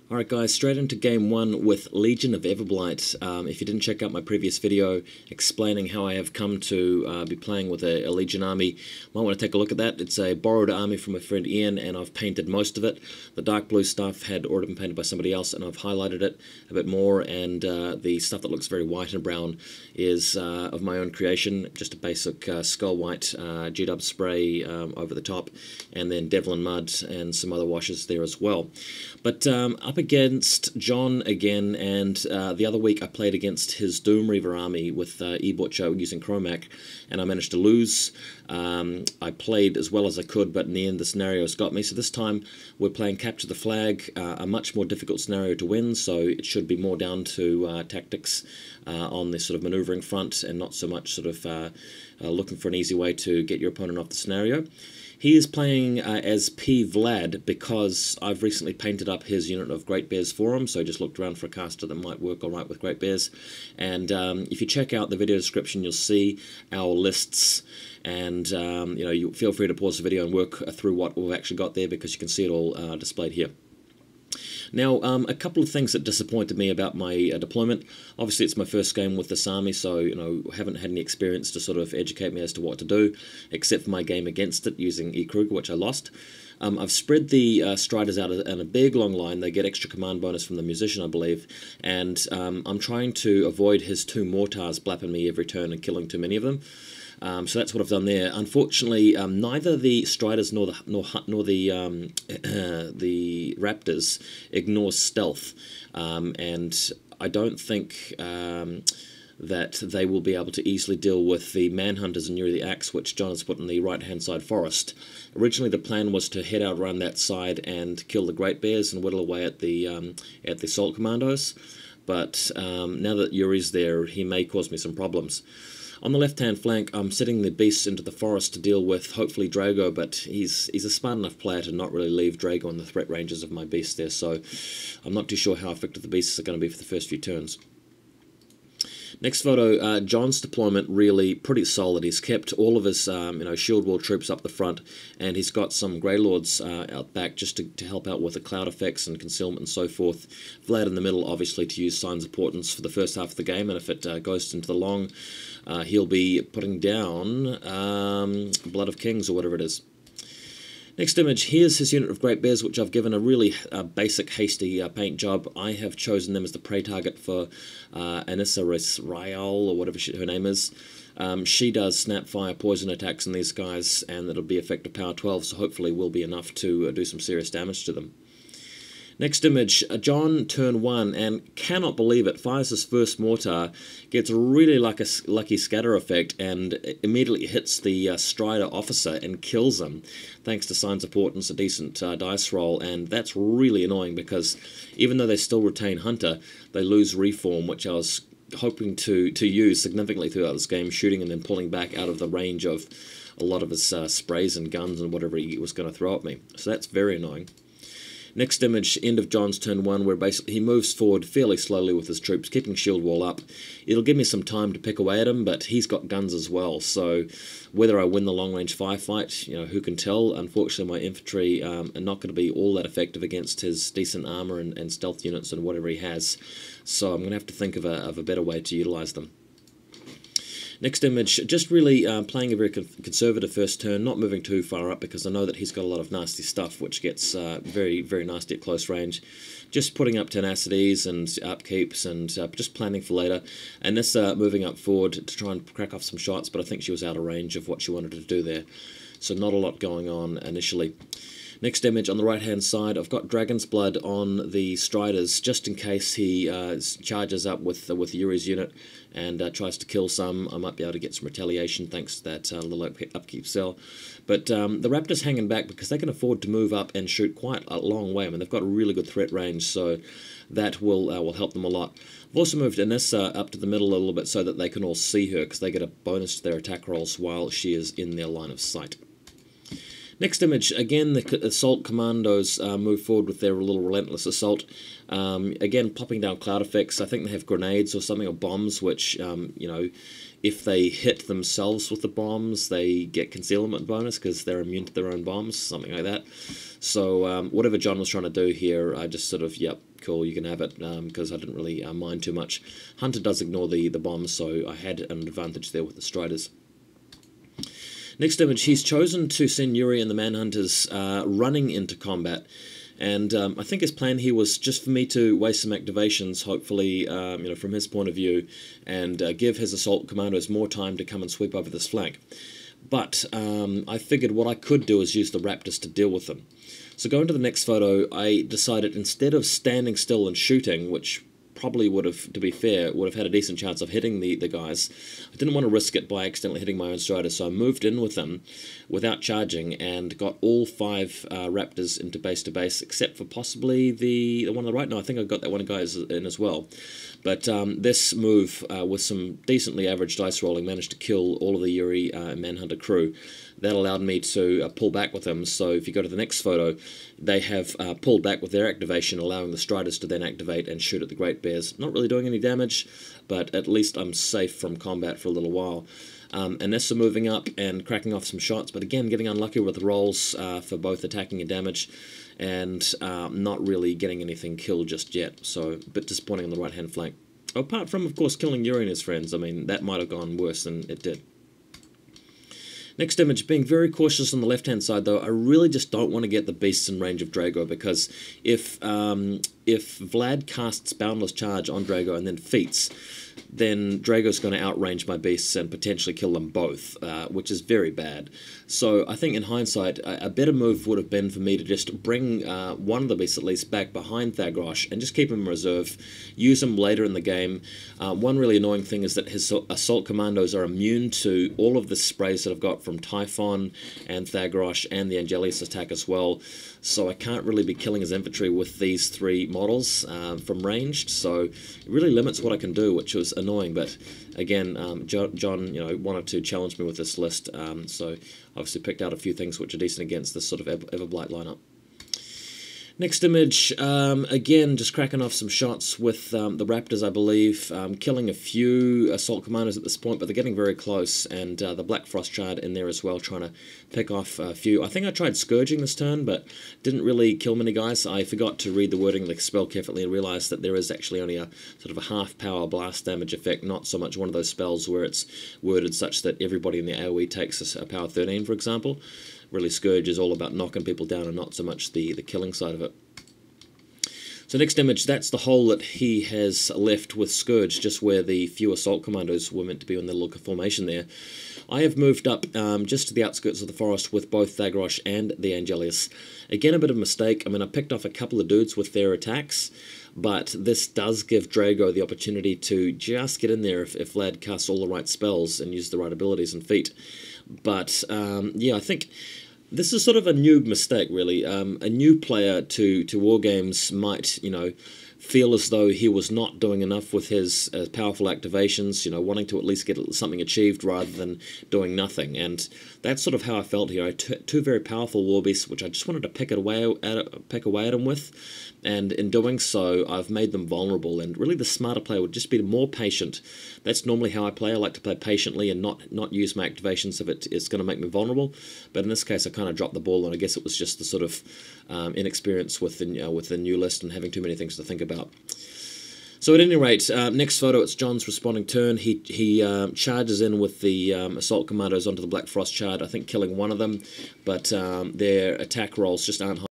Alright guys, straight into game 1 with Legion of Everblight. If you didn't check out my previous video explaining how I have come to be playing with a Legion army, might want to take a look at that. It's a borrowed army from my friend Ian, and I've painted most of it. The dark blue stuff had already been painted by somebody else, and I've highlighted it a bit more, and the stuff that looks very white and brown is of my own creation. Just a basic skull white G-dub spray over the top, and then Devlin Mud and some other washes there as well. But up against John again, and the other week I played against his Doom Reaver army with E-Butcher using Chromac, and I managed to lose. I played as well as I could, but in the end the scenarios got me. So this time we're playing Capture the Flag, a much more difficult scenario to win, so it should be more down to tactics on this sort of manoeuvring front, and not so much sort of looking for an easy way to get your opponent off the scenario. He is playing as pVlad because I've recently painted up his unit of Great Bears for him, so I just looked around for a caster that might work alright with Great Bears. And if you check out the video description, you'll see our lists, and you know, you feel free to pause the video and work through what we've actually got there, because you can see it all displayed here. Now, a couple of things that disappointed me about my deployment. Obviously, it's my first game with this army, so you know, haven't had any experience to sort of educate me as to what to do, except for my game against it using eThag, which I lost. I've spread the Striders out in a big long line. They get extra command bonus from the Musician, I believe, and I'm trying to avoid his 2 Mortars blapping me every turn and killing too many of them. So that's what I've done there. Unfortunately, neither the Striders nor the Raptors ignore stealth, and I don't think that they will be able to easily deal with the Manhunters and Yuri the Axe, which John has put in the right-hand side forest. Originally, the plan was to head out around that side and kill the Great Bears and whittle away at the Assault Kommandos, but now that Yuri's there, he may cause me some problems. On the left-hand flank, I'm setting the beasts into the forest to deal with, hopefully, Drago, but he's a smart enough player to not really leave Drago in the threat ranges of my beasts there, so I'm not too sure how effective the beasts are going to be for the first few turns. Next photo, John's deployment really pretty solid. He's kept all of his shield wall troops up the front, and he's got some Greylords out back just to help out with the cloud effects and concealment and so forth. Vlad in the middle, obviously, to use Signs of Portents for the first half of the game, and if it goes into the long, he'll be putting down Blood of Kings or whatever it is. Next image, here's his unit of Great Bears, which I've given a really basic, hasty paint job. I have chosen them as the prey target for Annyssa Ryvaal, or whatever her name is. She does snap, fire, poison attacks on these guys, and it'll be effective power 12, so hopefully will be enough to do some serious damage to them. Next image, John, turn 1, and cannot believe it, fires his first mortar, gets really like a lucky scatter effect, and immediately hits the Strider officer and kills him, thanks to Signs of Portents, a decent dice roll, and that's really annoying because even though they still retain Hunter, they lose Reform, which I was hoping to use significantly throughout this game, shooting and then pulling back out of the range of a lot of his sprays and guns and whatever he was going to throw at me. So that's very annoying. Next image, end of John's turn 1, where basically he moves forward fairly slowly with his troops, keeping shield wall up. It'll give me some time to pick away at him, but he's got guns as well, so whether I win the long-range firefight, you know, who can tell? Unfortunately, my infantry are not going to be all that effective against his decent armor and stealth units and whatever he has, so I'm going to have to think of a better way to utilize them. Next image, just really playing a very conservative first turn, not moving too far up because I know that he's got a lot of nasty stuff which gets very, very nasty at close range. Just putting up tenacities and upkeeps and just planning for later. And this moving up forward to try and crack off some shots, but I think she was out of range of what she wanted to do there. So not a lot going on initially. Next image, on the right-hand side, I've got Dragon's Blood on the Striders, just in case he charges up with Yuri's unit and tries to kill some. I might be able to get some retaliation thanks to that little upkeep cell. But the Raptors hanging back because they can afford to move up and shoot quite a long way. I mean, they've got a really good threat range, so that will help them a lot. I've also moved Annyssa up to the middle a little bit so that they can all see her, because they get a bonus to their attack rolls while she is in their line of sight. Next image, again, the assault commandos move forward with their little relentless assault. Again, popping down cloud effects. I think they have grenades or something, or bombs, which, you know, if they hit themselves with the bombs, they get concealment bonus because they're immune to their own bombs, something like that. So whatever John was trying to do here, I just sort of, yep, cool, you can have it, because I didn't really mind too much. Hunter does ignore the bombs, so I had an advantage there with the Striders. Next image, he's chosen to send Yuri and the Manhunters running into combat, and I think his plan here was just for me to waste some activations, hopefully, you know, from his point of view, and give his assault commandos more time to come and sweep over this flank. But I figured what I could do is use the Raptors to deal with them. So going to the next photo, I decided instead of standing still and shooting, which probably would have, to be fair, would have had a decent chance of hitting the guys. I didn't want to risk it by accidentally hitting my own Strider, so I moved in with them without charging and got all 5 Raptors into base to base, except for possibly the one on the right. No, I think I got that one guy in as well. But this move, with some decently average dice rolling, managed to kill all of the Yuri Manhunter crew. That allowed me to pull back with them. So if you go to the next photo, they have pulled back with their activation, allowing the Striders to then activate and shoot at the Great Bears. Not really doing any damage, but at least I'm safe from combat for a little while. Annyssa moving up and cracking off some shots, but again getting unlucky with the rolls for both attacking and damage, and not really getting anything killed just yet, so a bit disappointing on the right hand flank. Apart from, of course, killing Yuri and his friends. I mean, that might have gone worse than it did. Next image, being very cautious on the left-hand side, though. I really just don't want to get the beasts in range of Drago, because if Vlad casts Boundless Charge on Drago and then feats, then Drago's going to outrange my beasts and potentially kill them both, which is very bad. So I think in hindsight, a better move would have been for me to just bring one of the beasts at least back behind Thagrosh and just keep him in reserve, use him later in the game. One really annoying thing is that his assault commandos are immune to all of the sprays that I've got from Typhon and Thagrosh and the Angelius attack as well. So I can't really be killing his infantry with these 3 models from ranged, so it really limits what I can do, which was annoying. But again, John, you know, wanted to challenge me with this list, so obviously picked out a few things which are decent against this sort of Everblight lineup. Next image, again, just cracking off some shots with the Raptors, I believe, killing a few assault commandos at this point, but they're getting very close, and the Blackfrost Shard in there as well, trying to pick off a few. I think I tried Scourging this turn, but didn't really kill many guys. I forgot to read the wording of the spell carefully and realised that there is actually only a sort of a half-power blast damage effect, not so much one of those spells where it's worded such that everybody in the AoE takes a power 13, for example. Really, Scourge is all about knocking people down and not so much the killing side of it. So next image, that's the hole that he has left with Scourge, just where the few assault commandos were meant to be on their little formation there. I have moved up just to the outskirts of the forest with both Thagrosh and the Angelius. Again, a bit of a mistake. I mean, I picked off a couple of dudes with their attacks, but this does give Drago the opportunity to just get in there if Vlad casts all the right spells and uses the right abilities and feat. But, yeah, I think this is sort of a new mistake, really. A new player to Wargames might, you know, feel as though he was not doing enough with his powerful activations, you know, wanting to at least get something achieved rather than doing nothing. And that's sort of how I felt here. I had 2 very powerful warbeasts, which I just wanted to pick away at him with. And in doing so, I've made them vulnerable. And really the smarter player would just be more patient. That's normally how I play. I like to play patiently and not use my activations if it's going to make me vulnerable. But in this case, I kind of dropped the ball, and I guess it was just the sort of inexperience with the new list and having too many things to think about. So at any rate, next photo, it's John's responding turn. He charges in with the assault commandos onto the Blackfrost Shard, I think killing one of them, but their attack rolls just aren't high